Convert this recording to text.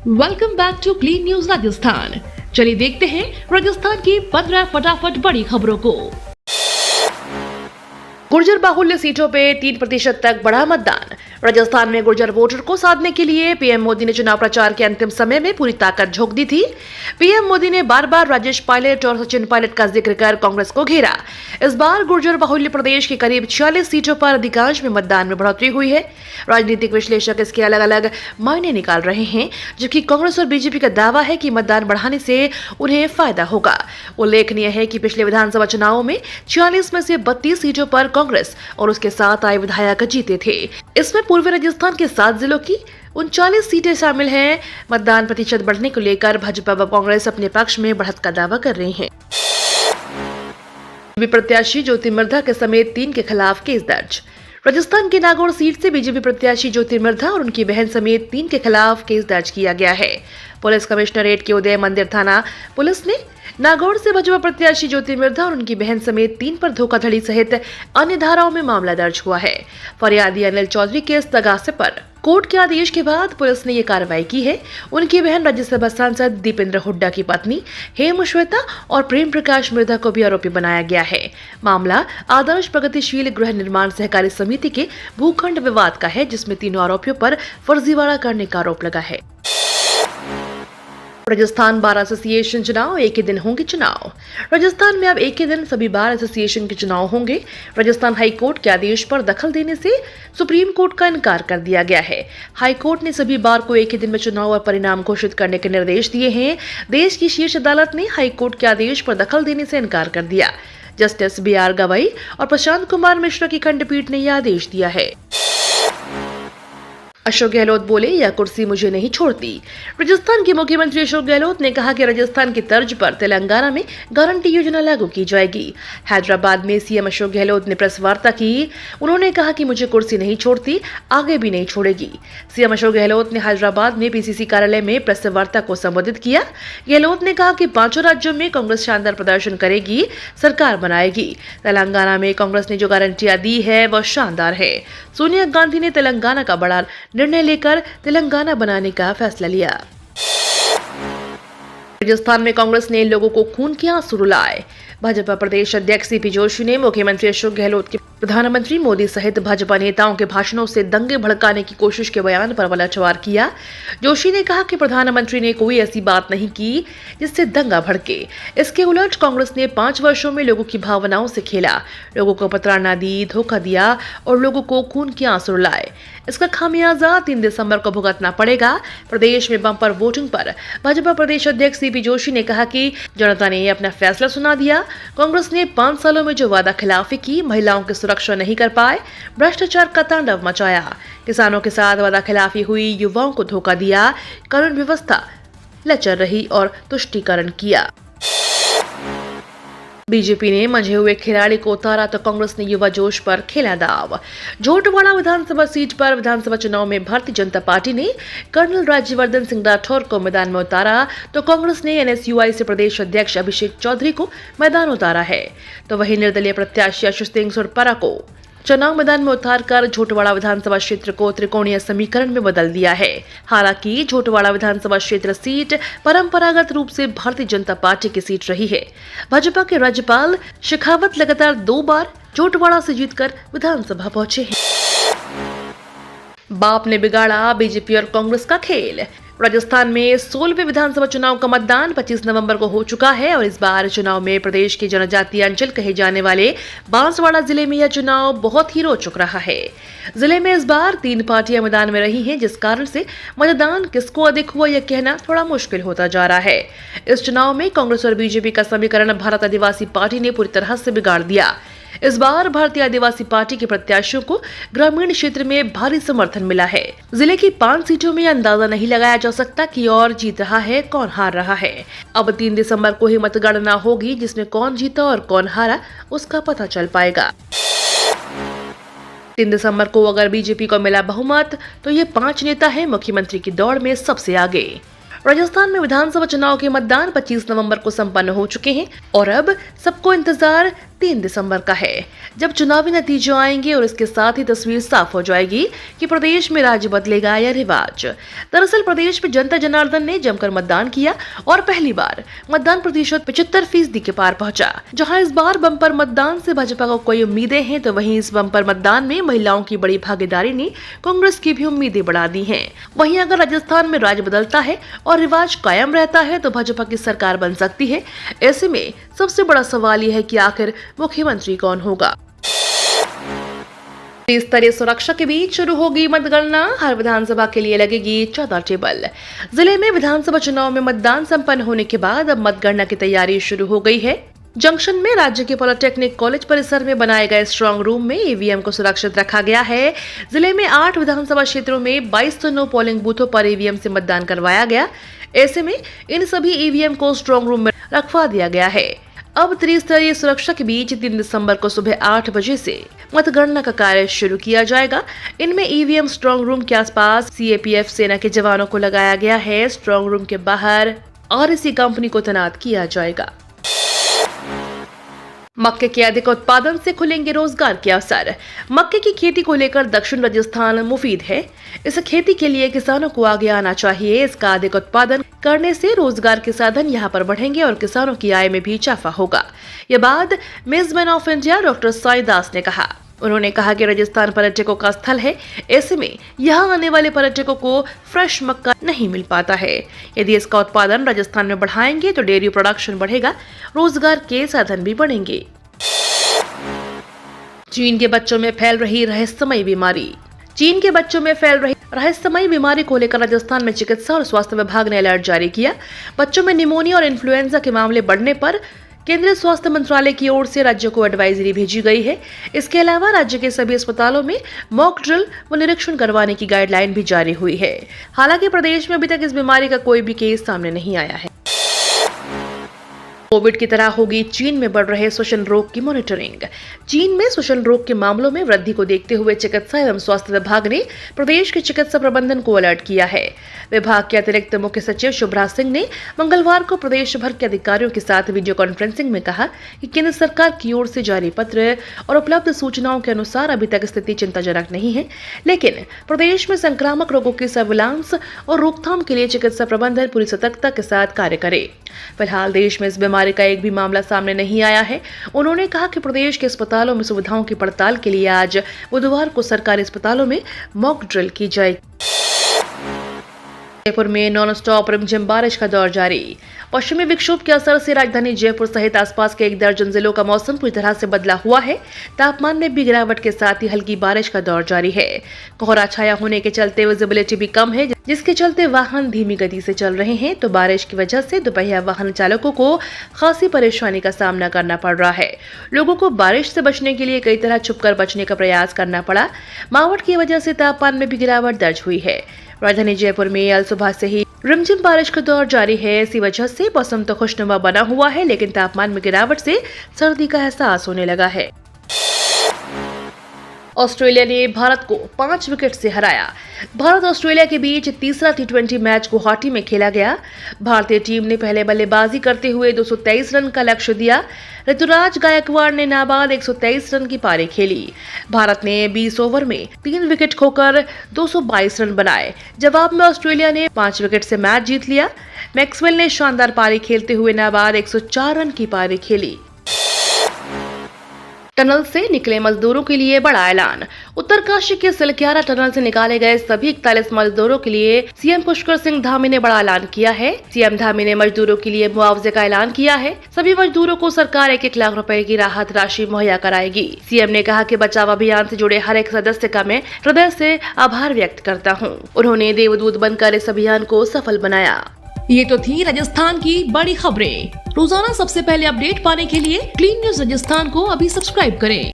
Welcome back to clean news Rajasthan. चलिए देखते हैं राजस्थान की 15 फटाफट बड़ी खबरों को। गुर्जर बाहुल्य सीटों पे 3% तक बढ़ा मतदान। राजस्थान में गुर्जर वोटर को साधने के लिए पीएम मोदी ने चुनाव प्रचार के अंतिम समय में पूरी ताकत झोंक दी थी। पीएम मोदी ने बार बार राजेश पायलट और सचिन पायलट का जिक्र कर कांग्रेस को घेरा। इस बार गुर्जर बाहुल्य प्रदेश की करीब 46 सीटों पर अधिकांश में मतदान में बढ़ोतरी हुई है। राजनीतिक विश्लेषक इसके अलग अलग मायने निकाल रहे हैं, जबकि कांग्रेस और बीजेपी का दावा है कि मतदान बढ़ाने से उन्हें फायदा होगा। उल्लेखनीय है कि पिछले विधानसभा चुनावों में 46 में से 32 सीटों पर कांग्रेस और उसके साथ आए विधायक जीते थे। इसमें पूर्वी राजस्थान के 7 जिलों की 39 सीटें शामिल हैं। मतदान प्रतिशत बढ़ने को लेकर भाजपा व कांग्रेस अपने पक्ष में बढ़त का दावा कर रही हैं। बीजेपी प्रत्याशी ज्योति मिर्धा के समेत 3 के खिलाफ केस दर्ज। राजस्थान के नागौर सीट से बीजेपी प्रत्याशी ज्योति मिर्धा और उनकी बहन समेत 3 के खिलाफ केस दर्ज किया गया है। पुलिस कमिश्नरेट के उदय मंदिर थाना पुलिस ने नागौर से भाजपा प्रत्याशी ज्योति मिर्धा और उनकी बहन समेत 3 पर धोखाधड़ी सहित अन्य धाराओं में मामला दर्ज हुआ है। फरियादी अनिल चौधरी के तगासे पर कोर्ट के आदेश के बाद पुलिस ने ये कार्रवाई की है। उनकी बहन राज्यसभा सांसद दीपेंद्र हुड्डा की पत्नी हेम श्वेता और प्रेम प्रकाश मिर्धा को भी आरोपी बनाया गया है। मामला आदर्श प्रगतिशील गृह निर्माण सहकारी समिति के भूखंड विवाद का है, जिसमें तीनों आरोपियों पर फर्जीवाड़ा करने का आरोप लगा है। राजस्थान बार एसोसिएशन चुनाव, एक ही दिन होंगे चुनाव। राजस्थान में अब एक ही दिन सभी बार एसोसिएशन के चुनाव होंगे। राजस्थान हाई कोर्ट के आदेश पर दखल देने से सुप्रीम कोर्ट का इनकार कर दिया गया है। हाई कोर्ट ने सभी बार को एक ही दिन में चुनाव और परिणाम घोषित करने के निर्देश दिए हैं। देश की शीर्ष अदालत ने हाई कोर्ट के आदेश पर दखल देने से इनकार कर दिया। जस्टिस BR गवाई और प्रशांत कुमार मिश्रा की खंडपीठ ने यह आदेश दिया है। अशोक गहलोत बोले, यह कुर्सी मुझे नहीं छोड़ती। राजस्थान के मुख्यमंत्री अशोक गहलोत ने कहा कि राजस्थान की तर्ज पर तेलंगाना में गारंटी योजना लागू की जाएगी। हैदराबाद में सीएम अशोक गहलोत ने प्रेस वार्ता की। उन्होंने कहा कि मुझे कुर्सी नहीं छोड़ती, आगे भी नहीं छोड़ेगी। सीएम अशोक गहलोत ने हैदराबाद में PCC कार्यालय में प्रेस वार्ता को संबोधित किया। गहलोत ने कहा कि 5 राज्यों में कांग्रेस शानदार प्रदर्शन करेगी, सरकार बनाएगी। तेलंगाना में कांग्रेस ने जो गारंटियां दी है वह शानदार है। सोनिया गांधी ने तेलंगाना का बड़ा निर्णय लेकर तेलंगाना बनाने का फैसला लिया। राजस्थान में कांग्रेस ने लोगों को खून के आंसू रुलाए। भाजपा प्रदेश अध्यक्ष CP जोशी ने मुख्यमंत्री अशोक गहलोत के प्रधानमंत्री मोदी सहित भाजपा नेताओं के भाषणों से दंगे भड़काने की कोशिश के बयान पर पलटवार किया। जोशी ने कहा कि प्रधानमंत्री ने कोई ऐसी बात नहीं की जिससे दंगा भड़के। इसके उलट कांग्रेस ने 5 वर्षों में लोगों की भावनाओं से खेला, लोगों को प्रताड़ना दी, धोखा दिया और लोगों को खून के आंसू रुलाए। इसका खामियाजा 3 दिसंबर को भुगतना पड़ेगा। प्रदेश में बम्पर वोटिंग पर भाजपा प्रदेश अध्यक्ष CP जोशी ने कहा कि जनता ने अपना फैसला सुना दिया। कांग्रेस ने 5 सालों में जो वादा खिलाफी की, महिलाओं की सुरक्षा नहीं कर पाए, भ्रष्टाचार का तांडव मचाया, किसानों के साथ वादा खिलाफी हुई, युवाओं को धोखा दिया, कानून व्यवस्था लचर रही और तुष्टीकरण किया। बीजेपी ने मंझे हुए खिलाड़ी को उतारा तो कांग्रेस ने युवा जोश पर खेला दाव। झोटवाड़ा विधानसभा सीट पर विधानसभा चुनाव में भारतीय जनता पार्टी ने कर्नल राज्यवर्धन सिंह राठौर को मैदान में उतारा तो कांग्रेस ने NSUI से प्रदेश अध्यक्ष अभिषेक चौधरी को मैदान उतारा है। तो वहीं निर्दलीय प्रत्याशी आशीष सिंह सुरपरा को चुनाव मैदान में उतारकर झोटवाड़ा विधानसभा क्षेत्र को त्रिकोणीय समीकरण में बदल दिया है। हालांकि झोटवाड़ा विधानसभा क्षेत्र सीट परंपरागत रूप से भारतीय जनता पार्टी की सीट रही है। भाजपा के राज्यपाल शेखावत लगातार 2 बार झोटवाड़ा से जीतकर विधानसभा पहुंचे हैं। बाप ने बिगाड़ा बीजेपी और कांग्रेस का खेल। राजस्थान में 16वें विधानसभा चुनाव का मतदान 25 नवंबर को हो चुका है और इस बार चुनाव में प्रदेश के जनजातीय अंचल कहे जाने वाले बांसवाड़ा जिले में यह चुनाव बहुत ही रोचक रहा है। जिले में इस बार 3 पार्टियां मैदान में रही हैं, जिस कारण से मतदान किसको अधिक हुआ यह कहना थोड़ा मुश्किल होता जा रहा है। इस चुनाव में कांग्रेस और बीजेपी का समीकरण भारत आदिवासी पार्टी ने पूरी तरह से बिगाड़ दिया। इस बार भारतीय आदिवासी पार्टी के प्रत्याशियों को ग्रामीण क्षेत्र में भारी समर्थन मिला है। जिले की 5 सीटों में अंदाजा नहीं लगाया जा सकता कि और जीत रहा है, कौन हार रहा है। अब 3 दिसंबर को ही मतगणना होगी, जिसमें कौन जीता और कौन हारा उसका पता चल पाएगा। 3 दिसंबर को अगर बीजेपी को मिला बहुमत तो ये 5 नेता है मुख्यमंत्री की दौड़ में सबसे आगे। राजस्थान में विधानसभा चुनाव के मतदान 25 नवंबर को संपन्न हो चुके हैं और अब सबको इंतजार 3 दिसंबर का है, जब चुनावी नतीजे आएंगे और इसके साथ ही तस्वीर साफ हो जाएगी कि प्रदेश में राज्य बदलेगा या रिवाज। दरअसल प्रदेश में जनता जनार्दन ने जमकर मतदान किया और पहली बार मतदान प्रतिशत 75% के पार पहुंचा। जहां इस बार बम्पर मतदान से भाजपा को कोई उम्मीदें हैं, तो वहीं इस बम्पर मतदान में महिलाओं की बड़ी भागीदारी ने कांग्रेस की भी उम्मीदें बढ़ा दी हैं। वहीं अगर राजस्थान में राज्य बदलता है और रिवाज कायम रहता है तो भाजपा की सरकार बन सकती है। ऐसे में सबसे बड़ा सवाल यह है कि आखिर मुख्यमंत्री कौन होगा। स्तरीय सुरक्षा के बीच शुरू होगी मतगणना। हर विधानसभा के लिए लगेगी 14 टेबल। जिले में विधानसभा चुनाव में मतदान संपन्न होने के बाद अब मतगणना की तैयारी शुरू हो गई है। जंक्शन में राज्य के पॉलिटेक्निक कॉलेज परिसर में बनाए गए स्ट्रांग रूम में ईवीएम को सुरक्षित रखा गया है। जिले में 8 विधानसभा क्षेत्रों में 2209 पोलिंग बूथों पर ईवीएम से मतदान करवाया गया। ऐसे में इन सभी ईवीएम को स्ट्रांग रूम में रखवा दिया गया है। अब त्रिस्तरीय सुरक्षा के बीच 3 दिसंबर को सुबह 8 बजे से मतगणना का कार्य शुरू किया जाएगा। इनमें ईवीएम स्ट्रांग रूम के आसपास सीएपीएफ सेना के जवानों को लगाया गया है। स्ट्रांग रूम के बाहर आरएसी कंपनी को तैनात किया जाएगा। मक्के के अधिक उत्पादन से खुलेंगे रोजगार के अवसर। मक्के की खेती को लेकर दक्षिण राजस्थान मुफीद है। इस खेती के लिए किसानों को आगे आना चाहिए। इसका अधिक उत्पादन करने से रोजगार के साधन यहाँ पर बढ़ेंगे और किसानों की आय में भी इजाफा होगा। ये बात मेजबान ऑफ इंडिया डॉक्टर साई दास ने कहा। उन्होंने कहा कि राजस्थान पर्यटकों का स्थल है। ऐसे में यहाँ आने वाले पर्यटकों को फ्रेश मक्का नहीं मिल पाता है। यदि इसका उत्पादन राजस्थान में बढ़ाएंगे तो डेयरी प्रोडक्शन बढ़ेगा, रोजगार के साधन भी बढ़ेंगे। चीन के बच्चों में फैल रही रहस्यमयी बीमारी। चीन के बच्चों में फैल रही रहस्यमयी बीमारी को लेकर राजस्थान में चिकित्सा और स्वास्थ्य विभाग ने अलर्ट जारी किया। बच्चों में निमोनिया और इन्फ्लुएंजा के मामले बढ़ने पर केंद्रीय स्वास्थ्य मंत्रालय की ओर से राज्यों को एडवाइजरी भेजी गई है। इसके अलावा राज्य के सभी अस्पतालों में मॉक ड्रिल व निरीक्षण करवाने की गाइडलाइन भी जारी हुई है। हालांकि प्रदेश में अभी तक इस बीमारी का कोई भी केस सामने नहीं आया है। कोविड की तरह होगी चीन में बढ़ रहे श्वसन रोग की मॉनिटरिंग। चीन में श्वसन रोग के मामलों में वृद्धि को देखते हुए चिकित्सा एवं स्वास्थ्य विभाग ने प्रदेश के चिकित्सा प्रबंधन को अलर्ट किया है। विभाग के अतिरिक्त मुख्य सचिव शुभ्रा सिंह ने मंगलवार को प्रदेश भर के अधिकारियों के साथ वीडियो कॉन्फ्रेंसिंग में कहा कि केंद्र सरकार की ओर से जारी पत्र और उपलब्ध सूचनाओं के अनुसार अभी तक स्थिति चिंताजनक नहीं है, लेकिन प्रदेश में संक्रामक रोगों की सर्विलांस और रोकथाम के लिए चिकित्सा प्रबंधन पूरी सतर्कता के साथ कार्य करे। फिलहाल देश में इस बीमारी का एक भी मामला सामने नहीं आया है। उन्होंने कहा कि प्रदेश के अस्पतालों में सुविधाओं की पड़ताल के लिए आज बुधवार को सरकारी अस्पतालों में मॉक ड्रिल की जाएगी। जयपुर में नॉन स्टॉप रिमझिम बारिश का दौर जारी। पश्चिमी विक्षोभ के असर से राजधानी जयपुर सहित आसपास के 1 दर्जन जिलों का मौसम पूरी तरह से बदला हुआ है। तापमान में भी गिरावट के साथ ही हल्की बारिश का दौर जारी है। कोहरा छाया होने के चलते विजिबिलिटी भी कम है, जिसके चलते वाहन धीमी गति से चल रहे हैं। तो बारिश की वजह से दोपहिया वाहन चालकों को खासी परेशानी का सामना करना पड़ रहा है। लोगों को बारिश से बचने के लिए कई तरह छुपकर बचने का प्रयास करना पड़ा। मावठ की वजह से तापमान में भी गिरावट दर्ज हुई है। राजधानी जयपुर में आज सुबह से ही रिमझिम बारिश का दौर जारी है। इसी वजह से मौसम तो खुशनुमा बना हुआ है, लेकिन तापमान में गिरावट से सर्दी का एहसास होने लगा है। ऑस्ट्रेलिया ने भारत को 5 विकेट से हराया। भारत ऑस्ट्रेलिया के बीच तीसरा टी20 मैच गुवाहाटी में खेला गया। भारतीय टीम ने पहले बल्लेबाजी करते हुए 223 रन का लक्ष्य दिया। ऋतुराज गायकवाड़ ने नाबाद 123 रन की पारी खेली। भारत ने 20 ओवर में 3 विकेट खोकर 222 रन बनाए। जवाब में ऑस्ट्रेलिया ने 5 विकेट से मैच जीत लिया। मैक्सवेल ने शानदार पारी खेलते हुए नाबाद 104 रन की पारी खेली। टनल से निकले मजदूरों के लिए बड़ा ऐलान। उत्तरकाशी के सिलक्यारा टनल से निकाले गए सभी 41 मजदूरों के लिए सीएम पुष्कर सिंह धामी ने बड़ा ऐलान किया है। सीएम धामी ने मजदूरों के लिए मुआवजे का ऐलान किया है। सभी मजदूरों को सरकार 1-1 लाख रुपए की राहत राशि मुहैया कराएगी। सीएम ने कहा कि बचाव अभियान से जुड़े हर एक सदस्य का मैं हृदय से आभार व्यक्त करता हूँ। उन्होंने देवदूत बनकर इस अभियान को सफल बनाया। ये तो थी राजस्थान की बड़ी खबरें। रोजाना सबसे पहले अपडेट पाने के लिए क्लीन न्यूज राजस्थान को अभी सब्सक्राइब करें।